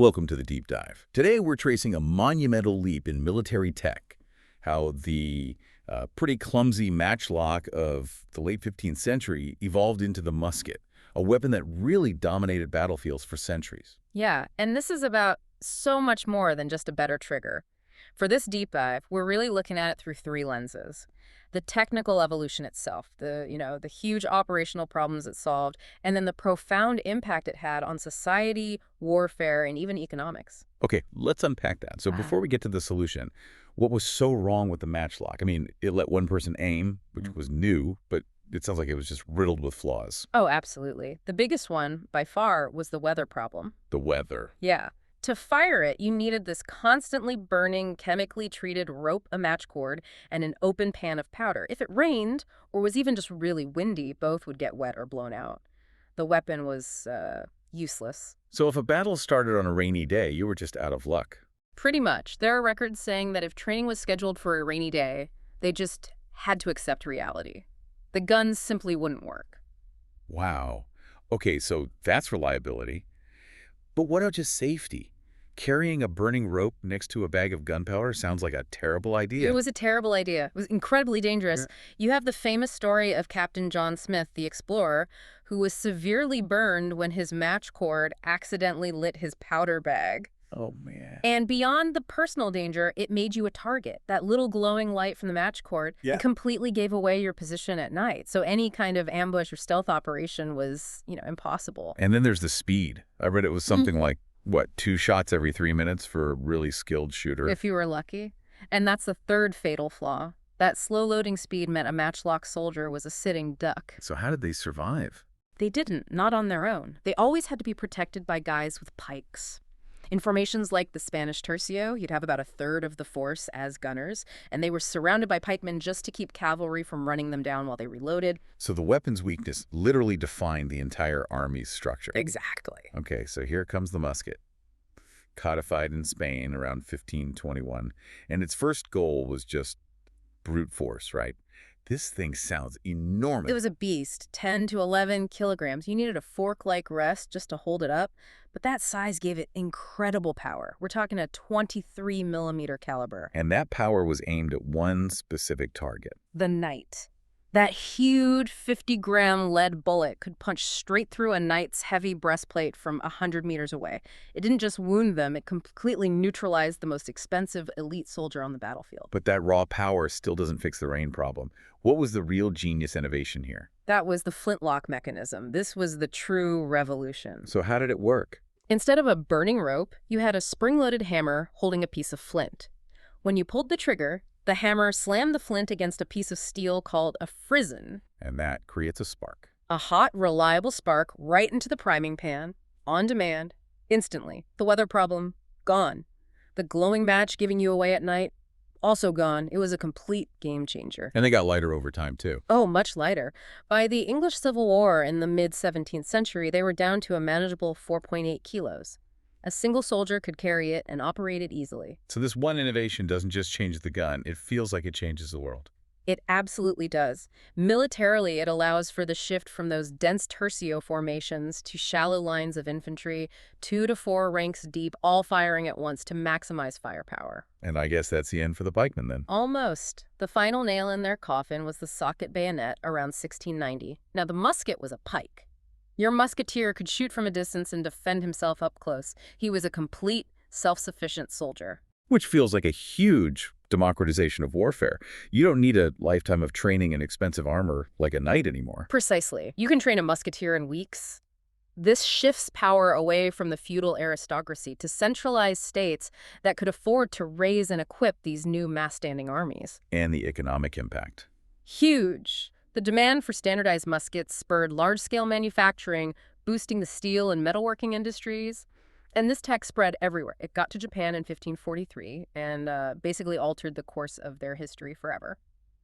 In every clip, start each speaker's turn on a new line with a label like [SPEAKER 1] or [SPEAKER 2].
[SPEAKER 1] Welcome to the Deep Dive. Today we're tracing a monumental leap in military tech, how the pretty clumsy matchlock of the late 15th century evolved into the musket, a weapon that really dominated battlefields for centuries.
[SPEAKER 2] Yeah, and this is about so much more than just a better trigger. For this deep dive, we're really looking at it through three lenses. The technical evolution itself, the huge operational problems it solved, and then the profound impact it had on society, warfare, and even economics.
[SPEAKER 1] Okay, let's unpack that. So before we get to the solution, what was so wrong with the matchlock? I mean, it let one person aim, which was new, but it sounds like it was just riddled with flaws.
[SPEAKER 2] Oh, absolutely. The biggest one, by far, was the weather problem.
[SPEAKER 1] The weather.
[SPEAKER 2] Yeah. To fire it, you needed this constantly burning, chemically treated rope, a match cord, and an open pan of powder. If it rained, or was even just really windy, both would get wet or blown out. The weapon was useless.
[SPEAKER 1] So if a battle started on a rainy day, you were just out of luck.
[SPEAKER 2] Pretty much. There are records saying that if training was scheduled for a rainy day, they just had to accept reality. The guns simply wouldn't work.
[SPEAKER 1] Wow. Okay, so that's reliability. But what about just safety? Carrying a burning rope next to a bag of gunpowder sounds like a terrible idea.
[SPEAKER 2] It was a terrible idea. It was incredibly dangerous.
[SPEAKER 1] Yeah.
[SPEAKER 2] You have the famous story of Captain John Smith, the explorer, who was severely burned when his match cord accidentally lit his powder bag.
[SPEAKER 1] Oh, man.
[SPEAKER 2] And beyond the personal danger, it made you a target. That little glowing light from the match cord
[SPEAKER 1] Yeah.
[SPEAKER 2] it completely gave away your position at night. So any kind of ambush or stealth operation was, impossible.
[SPEAKER 1] And then there's the speed. I read it was something like, what, 2 shots every 3 minutes for a really skilled shooter?
[SPEAKER 2] If you were lucky. And that's the third fatal flaw. That slow loading speed meant a matchlock soldier was a sitting duck.
[SPEAKER 1] So how did they survive?
[SPEAKER 2] They didn't, not on their own. They always had to be protected by guys with pikes. In formations like the Spanish Tercio, you'd have about a third of the force as gunners, and they were surrounded by pikemen just to keep cavalry from running them down while they reloaded.
[SPEAKER 1] So the weapon's weakness literally defined the entire army's structure.
[SPEAKER 2] Exactly.
[SPEAKER 1] Okay, so here comes the musket, codified in Spain around 1521, and its first goal was just brute force, right? This thing sounds enormous.
[SPEAKER 2] It was a beast, 10 to 11 kilograms. You needed a fork-like rest just to hold it up, but that size gave it incredible power. We're talking a 23-millimeter caliber.
[SPEAKER 1] And that power was aimed at one specific target.
[SPEAKER 2] The knight. That huge 50-gram lead bullet could punch straight through a knight's heavy breastplate from 100 meters away. It didn't just wound them, it completely neutralized the most expensive elite soldier on the battlefield.
[SPEAKER 1] But that raw power still doesn't fix the rain problem. What was the real genius innovation here?
[SPEAKER 2] That was the flintlock mechanism. This was the true revolution.
[SPEAKER 1] So how did it work?
[SPEAKER 2] Instead of a burning rope, you had a spring-loaded hammer holding a piece of flint. When you pulled the trigger, the hammer slammed the flint against a piece of steel called a frizzen.
[SPEAKER 1] And that creates a spark.
[SPEAKER 2] A hot, reliable spark right into the priming pan, on demand, instantly. The weather problem, gone. The glowing match giving you away at night, also gone. It was a complete game changer.
[SPEAKER 1] And they got lighter over time, too.
[SPEAKER 2] Oh, much lighter. By the English Civil War in the mid-17th century, they were down to a manageable 4.8 kilos. A single soldier could carry it and operate it easily.
[SPEAKER 1] So this one innovation doesn't just change the gun, it feels like it changes the world.
[SPEAKER 2] It absolutely does. Militarily, it allows for the shift from those dense tercio formations to shallow lines of infantry, 2 to 4 ranks deep, all firing at once to maximize firepower.
[SPEAKER 1] And I guess that's the end for the pikemen then.
[SPEAKER 2] Almost. The final nail in their coffin was the socket bayonet around 1690. Now, the musket was a pike. Your musketeer could shoot from a distance and defend himself up close. He was a complete, self-sufficient soldier.
[SPEAKER 1] Which feels like a huge democratization of warfare. You don't need a lifetime of training and expensive armor like a knight anymore.
[SPEAKER 2] Precisely. You can train a musketeer in weeks. This shifts power away from the feudal aristocracy to centralized states that could afford to raise and equip these new mass-standing armies.
[SPEAKER 1] And the economic impact.
[SPEAKER 2] Huge. The demand for standardized muskets spurred large-scale manufacturing, boosting the steel and metalworking industries. And this tech spread everywhere. It got to Japan in 1543 and basically altered the course of their history forever.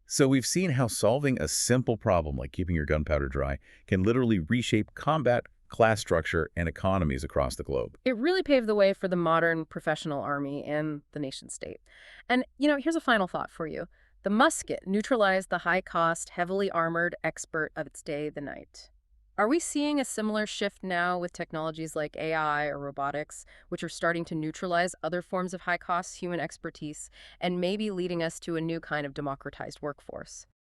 [SPEAKER 1] So we've seen how solving a simple problem like keeping your gunpowder dry can literally reshape combat, class structure, and economies across the globe.
[SPEAKER 2] It really paved the way for the modern professional army and the nation state. And, here's a final thought for you. The musket neutralized the high-cost, heavily armored expert of its day, the knight. Are we seeing a similar shift now with technologies like AI or robotics, which are starting to neutralize other forms of high-cost human expertise and maybe leading us to a new kind of democratized workforce?